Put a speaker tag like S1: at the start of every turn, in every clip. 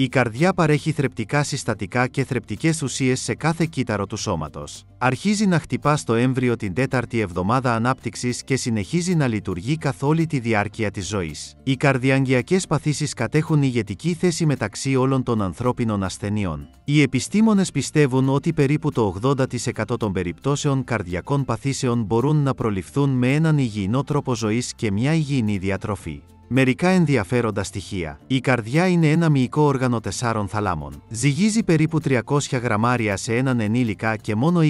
S1: Η καρδιά παρέχει θρεπτικά συστατικά και θρεπτικές ουσίες σε κάθε κύτταρο του σώματος. Αρχίζει να χτυπά στο έμβριο την 4η εβδομάδα ανάπτυξης και συνεχίζει να λειτουργεί καθ' όλη τη διάρκεια της ζωής. Οι καρδιαγγειακές παθήσεις κατέχουν ηγετική θέση μεταξύ όλων των ανθρώπινων ασθενειών. Οι επιστήμονες πιστεύουν ότι περίπου το 80% των περιπτώσεων καρδιακών παθήσεων μπορούν να προληφθούν με έναν υγιεινό τρόπο ζωής και μια υγιεινή διατροφή. Μερικά ενδιαφέροντα στοιχεία. Η καρδιά είναι ένα μυϊκό όργανο 4 θαλάμων. Ζυγίζει περίπου 300 γραμμάρια σε έναν ενήλικα και μόνο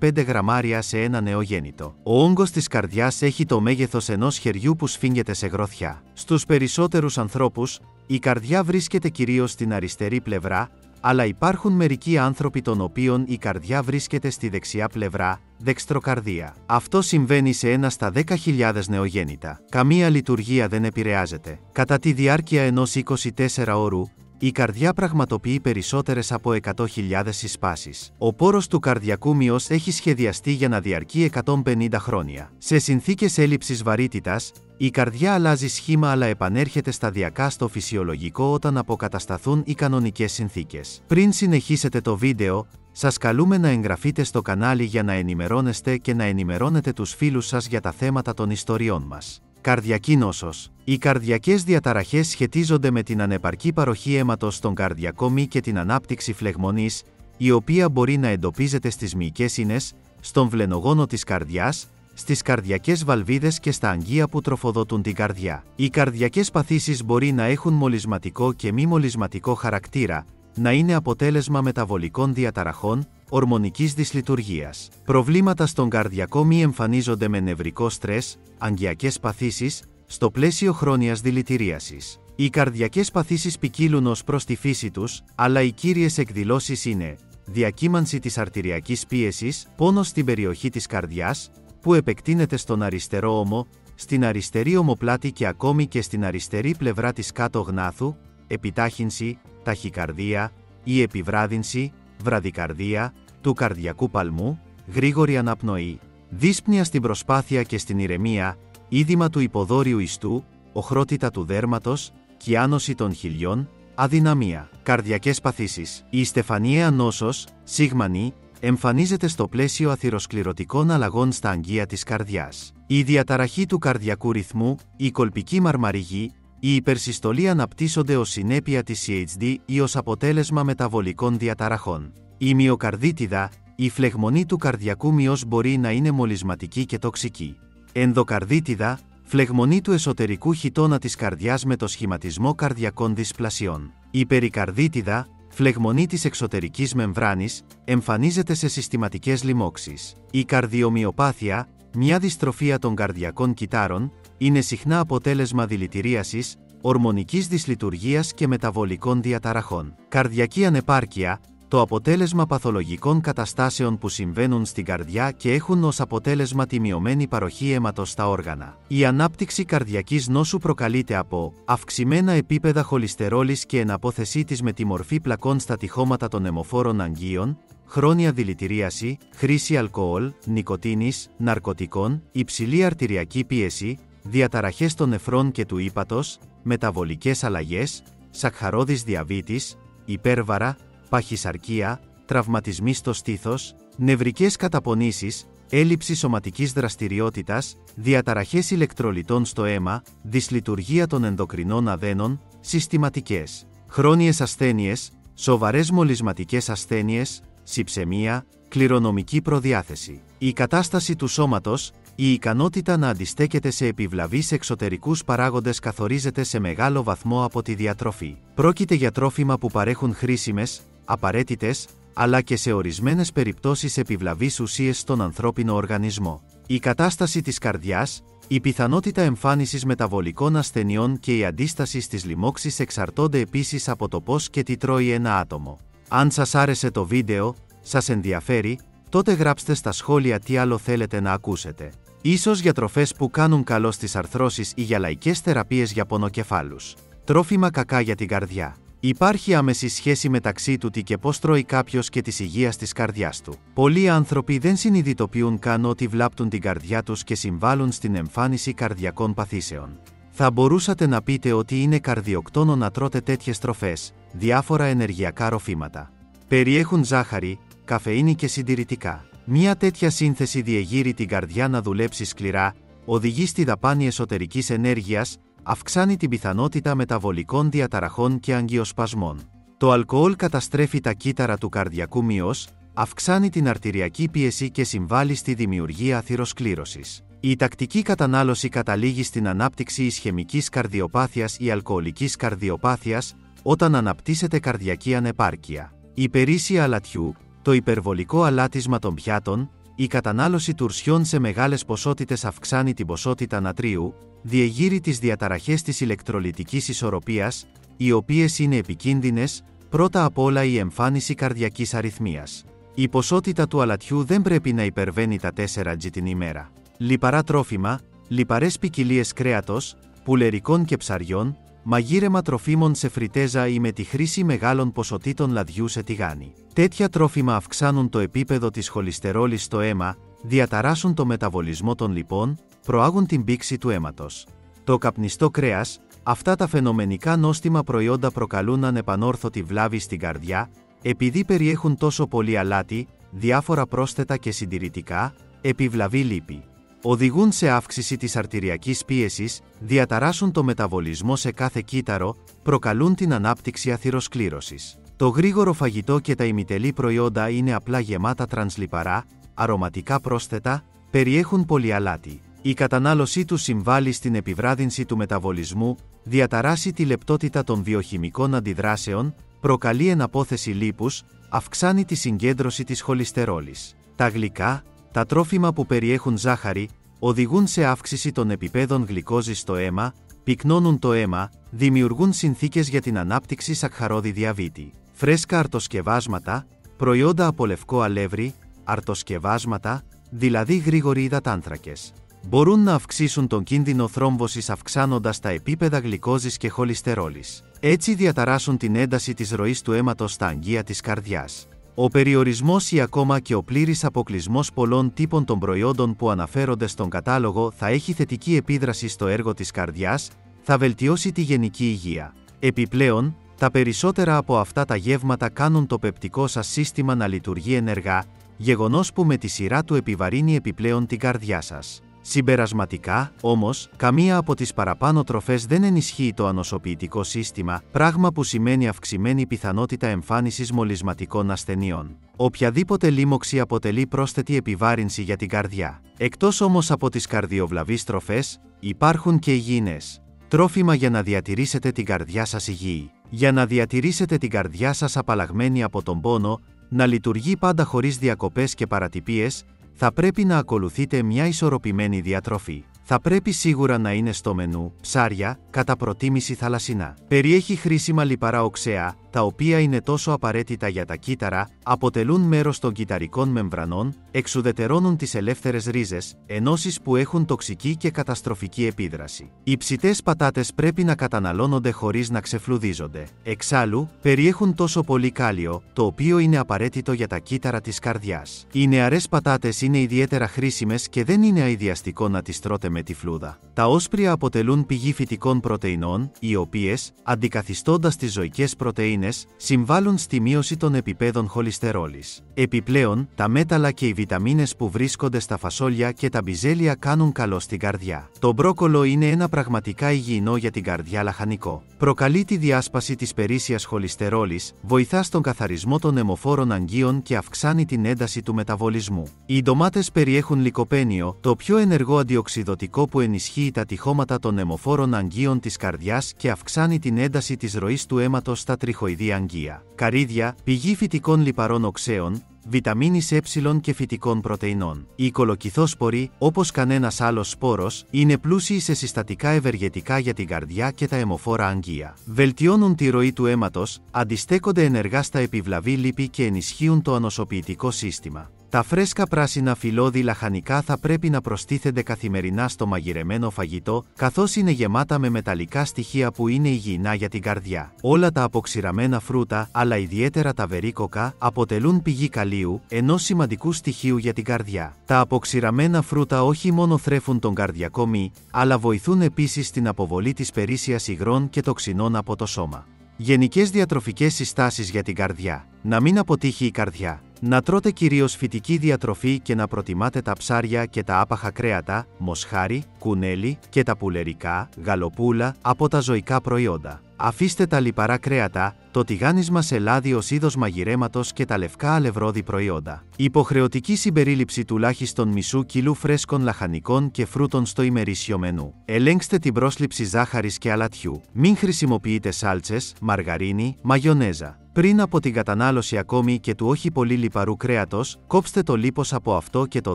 S1: 20-25 γραμμάρια σε ένα νεογέννητο. Ο όγκος της καρδιάς έχει το μέγεθος ενός χεριού που σφίγγεται σε γροθιά. Στους περισσότερους ανθρώπους, η καρδιά βρίσκεται κυρίως στην αριστερή πλευρά, αλλά υπάρχουν μερικοί άνθρωποι των οποίων η καρδιά βρίσκεται στη δεξιά πλευρά, δεξτροκαρδία. Αυτό συμβαίνει σε 1 στα 10.000 νεογέννητα. Καμία λειτουργία δεν επηρεάζεται. Κατά τη διάρκεια ενός 24 ώρου, η καρδιά πραγματοποιεί περισσότερες από 100.000 συσπάσεις. Ο πόρος του καρδιακού μυός έχει σχεδιαστεί για να διαρκεί 150 χρόνια. Σε συνθήκες έλλειψης βαρύτητας, η καρδιά αλλάζει σχήμα αλλά επανέρχεται σταδιακά στο φυσιολογικό όταν αποκατασταθούν οι κανονικές συνθήκες. Πριν συνεχίσετε το βίντεο, σας καλούμε να εγγραφείτε στο κανάλι για να ενημερώνεστε και να ενημερώνετε τους φίλους σας για τα θέματα των ιστοριών μας. Καρδιακή νόσος. Οι καρδιακές διαταραχές σχετίζονται με την ανεπαρκή παροχή αίματος στον καρδιακό μυ και την ανάπτυξη φλεγμονής, η οποία μπορεί να εντοπίζεται στις μυϊκές ίνες, στον βλενογόνο της καρδιάς, στις καρδιακές βαλβίδες και στα αγγεία που τροφοδοτούν την καρδιά. Οι καρδιακές παθήσεις μπορεί να έχουν μολυσματικό και μη μολυσματικό χαρακτήρα, να είναι αποτέλεσμα μεταβολικών διαταραχών, ορμονικής δυσλειτουργίας. Προβλήματα στον καρδιακό μυ εμφανίζονται με νευρικό στρες, αγγειακές παθήσεις, στο πλαίσιο χρόνιας δηλητηρίασης. Οι καρδιακές παθήσεις ποικίλουν ως προς τη φύση τους, αλλά οι κύριες εκδηλώσεις είναι διακύμανση της αρτηριακής πίεσης, πόνος στην περιοχή της καρδιάς, που επεκτείνεται στον αριστερό ώμο, στην αριστερή ομοπλάτη και ακόμη και στην αριστερή πλευρά της κάτω γνάθου, επιτάχυνση, ταχυκαρδία ή επιβράδυνση, βραδικαρδία, του καρδιακού παλμού, γρήγορη αναπνοή, δύσπνοια στην προσπάθεια και στην ηρεμία, είδημα του υποδόριου ιστού, οχρότητα του δέρματος, κιάνωση των χιλιών, αδυναμία. Καρδιακές παθήσεις. Η στεφανιαία νόσος, σίγμανη, εμφανίζεται στο πλαίσιο αθυροσκληρωτικών αλλαγών στα αγγεία της καρδιάς. Η διαταραχή του καρδιακού ρυθμού, η κολπική μαρμαριγή, η υπερσυστολή αναπτύσσονται ως συνέπεια της CHD ή ως αποτέλεσμα μεταβολικών διαταραχών. Η μυοκαρδίτιδα, η φλεγμονή του καρδιακού μυός μπορεί να είναι μολυσματική και τοξική. Ενδοκαρδίτιδα, φλεγμονή του εσωτερικού χιτώνα της καρδιάς με το σχηματισμό καρδιακών δυσπλασιών. Η περικαρδίτιδα, φλεγμονή της εξωτερικής μεμβράνης, εμφανίζεται σε συστηματικές λοιμώξεις. Η καρδιομυοπάθεια, μια δυστροφία των καρδιακών κυττάρων, είναι συχνά αποτέλεσμα δηλητηρίασης, ορμονικής δυσλειτουργίας και μεταβολικών διαταραχών. Καρδιακή ανεπάρκεια, το αποτέλεσμα παθολογικών καταστάσεων που συμβαίνουν στην καρδιά και έχουν ως αποτέλεσμα τη μειωμένη παροχή αίματος στα όργανα. Η ανάπτυξη καρδιακής νόσου προκαλείται από αυξημένα επίπεδα χολυστερόλης και εναπόθεσή της με τη μορφή πλακών στα τυχώματα των αιμοφόρων αγγείων, χρόνια δηλητηρίαση, χρήση αλκοόλ, νικοτίνης, ναρκωτικών, υψηλή αρτηριακή πίεση, διαταραχές των νεφρών και του ύπατος, μεταβολικές αλλαγές, σακχαρώδης διαβήτης, υπέρβαρα, παχυσαρκία, τραυματισμοί στο στήθος, νευρικές καταπονήσεις, έλλειψη σωματικής δραστηριότητας, διαταραχές ηλεκτρολιτών στο αίμα, δυσλειτουργία των ενδοκρινών αδένων, συστηματικές, χρόνιες ασθένειες, σοβαρές μολυσματικές ασθένειες, συψαιμία, κληρονομική προδιάθεση. Η κατάσταση του σώματος, η ικανότητα να αντιστέκεται σε επιβλαβείς εξωτερικούς παράγοντες καθορίζεται σε μεγάλο βαθμό από τη διατροφή. Πρόκειται για τρόφιμα που παρέχουν χρήσιμες, απαραίτητες, αλλά και σε ορισμένες περιπτώσεις επιβλαβείς ουσίες στον ανθρώπινο οργανισμό. Η κατάσταση της καρδιάς, η πιθανότητα εμφάνισης μεταβολικών ασθενειών και η αντίσταση στις λοιμώξεις εξαρτώνται επίσης από το πώς και τι τρώει ένα άτομο. Αν σας άρεσε το βίντεο, σας ενδιαφέρει, τότε γράψτε στα σχόλια τι άλλο θέλετε να ακούσετε. Ίσως για τροφές που κάνουν καλό στις αρθρώσεις ή για λαϊκές θεραπείες για πονοκεφάλους. Τρόφιμα κακά για την καρδιά. Υπάρχει άμεση σχέση μεταξύ του τι και πώς τρώει κάποιος και της υγείας της καρδιάς του. Πολλοί άνθρωποι δεν συνειδητοποιούν καν ότι βλάπτουν την καρδιά τους και συμβάλλουν στην εμφάνιση καρδιακών παθήσεων. Θα μπορούσατε να πείτε ότι είναι καρδιοκτόνο να τρώτε τέτοιες τροφές, διάφορα ενεργειακά ροφήματα. Περιέχουν ζάχαρη, καφεΐνη και συντηρητικά. Μια τέτοια σύνθεση διεγείρει την καρδιά να δουλέψει σκληρά, οδηγεί στη δαπάνη εσωτερικής ενέργειας, αυξάνει την πιθανότητα μεταβολικών διαταραχών και αγκιοσπασμών. Το αλκοόλ καταστρέφει τα κύτταρα του καρδιακού μυός, αυξάνει την αρτηριακή πίεση και συμβάλλει στη δημιουργία αθυροσκλήρωσης. Η τακτική κατανάλωση καταλήγει στην ανάπτυξη ισχαιμικής καρδιοπάθειας ή αλκοολικής καρδιοπάθειας, όταν αναπτύσσεται καρδιακή ανεπάρκεια. Η υπερίσια αλατιού, το υπερβολικό αλάτισμα των πιάτων, η κατανάλωση τουρσιών σε μεγάλες ποσότητες αυξάνει την ποσότητα νατρίου, διεγείρει τις διαταραχές της ηλεκτρολιτικής ισορροπίας, οι οποίες είναι επικίνδυνες, πρώτα απ' όλα η εμφάνιση καρδιακής αρρυθμίας. Η ποσότητα του αλατιού δεν πρέπει να υπερβαίνει τα 4 g την ημέρα. Λιπαρά τρόφιμα, λιπαρές ποικιλίες κρέατος, πουλερικών και ψαριών, μαγείρεμα τροφίμων σε φριτέζα ή με τη χρήση μεγάλων ποσοτήτων λαδιού σε τηγάνι. Τέτοια τρόφιμα αυξάνουν το επίπεδο της χολυστερόλης στο αίμα, διαταράσσουν το μεταβολισμό των λιπών, προάγουν την πήξη του αίματος. Το καπνιστό κρέας, αυτά τα φαινομενικά νόστιμα προϊόντα προκαλούν ανεπανόρθωτη βλάβη στην καρδιά, επειδή περιέχουν τόσο πολύ αλάτι, διάφορα πρόσθετα και συντηρητικά, επιβλαβή λίπη. Οδηγούν σε αύξηση της αρτηριακής πίεσης, διαταράσσουν το μεταβολισμό σε κάθε κύτταρο, προκαλούν την ανάπτυξη αθυροσκλήρωσης. Το γρήγορο φαγητό και τα ημιτελή προϊόντα είναι απλά γεμάτα τρανσλιπαρά, αρωματικά πρόσθετα, περιέχουν πολύ αλάτι. Η κατανάλωσή τους συμβάλλει στην επιβράδυνση του μεταβολισμού, διαταράσσει τη λεπτότητα των βιοχημικών αντιδράσεων, προκαλεί εναπόθεση λίπους, αυξάνει τη συγκέντρωση της χολυστερόλης. Τα γλυκά, τα τρόφιμα που περιέχουν ζάχαρη, οδηγούν σε αύξηση των επιπέδων γλυκόζης στο αίμα, πυκνώνουν το αίμα, δημιουργούν συνθήκες για την ανάπτυξη σακχαρώδη διαβήτη. Φρέσκα αρτοσκευάσματα, προϊόντα από λευκό αλεύρι, αρτοσκευάσματα, δηλαδή γρήγοροι υδατάνθρακες. Μπορούν να αυξήσουν τον κίνδυνο θρόμβωσης αυξάνοντας τα επίπεδα γλυκόζης και χολυστερόλης. Έτσι διαταράσσουν την ένταση της ροής του αίματος στα αγγεία της καρδιάς. Ο περιορισμός ή ακόμα και ο πλήρης αποκλεισμός πολλών τύπων των προϊόντων που αναφέρονται στον κατάλογο θα έχει θετική επίδραση στο έργο της καρδιάς, θα βελτιώσει τη γενική υγεία. Επιπλέον, τα περισσότερα από αυτά τα γεύματα κάνουν το πεπτικό σας σύστημα να λειτουργεί ενεργά, γεγονός που με τη σειρά του επιβαρύνει επιπλέον την καρδιά σας. Συμπερασματικά, όμως, καμία από τις παραπάνω τροφές δεν ενισχύει το ανοσοποιητικό σύστημα, πράγμα που σημαίνει αυξημένη πιθανότητα εμφάνισης μολυσματικών ασθενειών. Οποιαδήποτε λίμωξη αποτελεί πρόσθετη επιβάρυνση για την καρδιά. Εκτός όμως από τις καρδιοβλαβείς τροφές, υπάρχουν και υγιεινές τρόφιμα για να διατηρήσετε την καρδιά σας υγιή. Για να διατηρήσετε την καρδιά σας απαλλαγμένη από τον πόνο, να λειτουργεί πάντα χωρίς διακοπές και παρατυπίες, θα πρέπει να ακολουθείτε μια ισορροπημένη διατροφή. Θα πρέπει σίγουρα να είναι στο μενού ψάρια, κατά προτίμηση θαλασσινά. Περιέχει χρήσιμα λιπαρά οξέα, τα οποία είναι τόσο απαραίτητα για τα κύτταρα, αποτελούν μέρος των κυταρικών μεμβρανών, εξουδετερώνουν τις ελεύθερες ρίζες, ενώσεις που έχουν τοξική και καταστροφική επίδραση. Οι ψητές πατάτες πρέπει να καταναλώνονται χωρίς να ξεφλουδίζονται. Εξάλλου, περιέχουν τόσο πολύ κάλιο, το οποίο είναι απαραίτητο για τα κύτταρα της καρδιάς. Οι νεαρές πατάτες είναι ιδιαίτερα χρήσιμες και δεν είναι αειδιαστικό να τις τρώτε με τη φλούδα. Τα όσπρια αποτελούν πηγή φυτικών πρωτεϊνών, οι οποίες, αντικαθιστώντας τις ζωικές πρωτεΐνες, συμβάλλουν στη μείωση των επιπέδων χολυστερόλης. Επιπλέον, τα μέταλλα και οι βιταμίνες που βρίσκονται στα φασόλια και τα μπιζέλια κάνουν καλό στην καρδιά. Το μπρόκολο είναι ένα πραγματικά υγιεινό για την καρδιά λαχανικό. Προκαλεί τη διάσπαση της περίσσιας χολυστερόλης, βοηθά στον καθαρισμό των αιμοφόρων αγγείων και αυξάνει την ένταση του μεταβολισμού. Οι ντομάτες περιέχουν λικοπένιο, το πιο ενεργό αντιοξυδωτικό που ενισχύει τα τυχώματα των αιμοφόρων αγγείων της καρδιάς και αυξάνει την ένταση της ροής του αίματος στα τριχοειδή αγγεία. Καρύδια, πηγή φυτικών λιπαρών οξέων, βιταμίνης Ε και φυτικών πρωτεϊνών. Οι κολοκυθόσποροι, όπως κανένας άλλος σπόρος, είναι πλούσιοι σε συστατικά ευεργετικά για την καρδιά και τα αιμοφόρα αγγεία. Βελτιώνουν τη ροή του αίματος, αντιστέκονται ενεργά στα επιβλαβή λίπη και ενισχύουν το ανοσοποιητικό σύστημα. Τα φρέσκα πράσινα φυλλώδη λαχανικά θα πρέπει να προστίθενται καθημερινά στο μαγειρεμένο φαγητό, καθώς είναι γεμάτα με μεταλλικά στοιχεία που είναι υγιεινά για την καρδιά. Όλα τα αποξηραμένα φρούτα, αλλά ιδιαίτερα τα βερίκοκα, αποτελούν πηγή καλίου, ενός σημαντικού στοιχείου για την καρδιά. Τα αποξηραμένα φρούτα όχι μόνο θρέφουν τον καρδιακό μυ, αλλά βοηθούν επίσης στην αποβολή της περίσσιας υγρών και τοξινών από το σώμα. Γενικές διατροφικές συστάσεις για την καρδιά. Να μην αποτύχει η καρδιά. Να τρώτε κυρίως φυτική διατροφή και να προτιμάτε τα ψάρια και τα άπαχα κρέατα, μοσχάρι, κουνέλι και τα πουλερικά, γαλοπούλα από τα ζωικά προϊόντα. Αφήστε τα λιπαρά κρέατα, το τηγάνισμα σε λάδι ως είδος μαγειρέματος και τα λευκά αλευρώδη προϊόντα. Υποχρεωτική συμπερίληψη τουλάχιστον μισού κιλού φρέσκων λαχανικών και φρούτων στο ημερήσιο μενού. Ελέγξτε την πρόσληψη ζάχαρης και αλατιού. Μην χρησιμοποιείτε σάλτσες, μαργαρίνη, μαγιονέζα. Πριν από την κατανάλωση ακόμη και του όχι πολύ λιπαρού κρέατος, κόψτε το λίπος από αυτό και το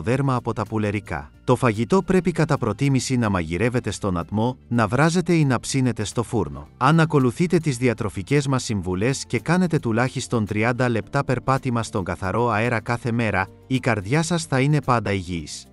S1: δέρμα από τα πουλερικά. Το φαγητό πρέπει κατά προτίμηση να μαγειρεύεται στον ατμό, να βράζετε ή να ψήνετε στο φούρνο. Αν ακολουθείτε τις διατροφικές μας συμβουλές και κάνετε τουλάχιστον 30 λεπτά περπάτημα στον καθαρό αέρα κάθε μέρα, η καρδιά σας θα είναι πάντα υγιής.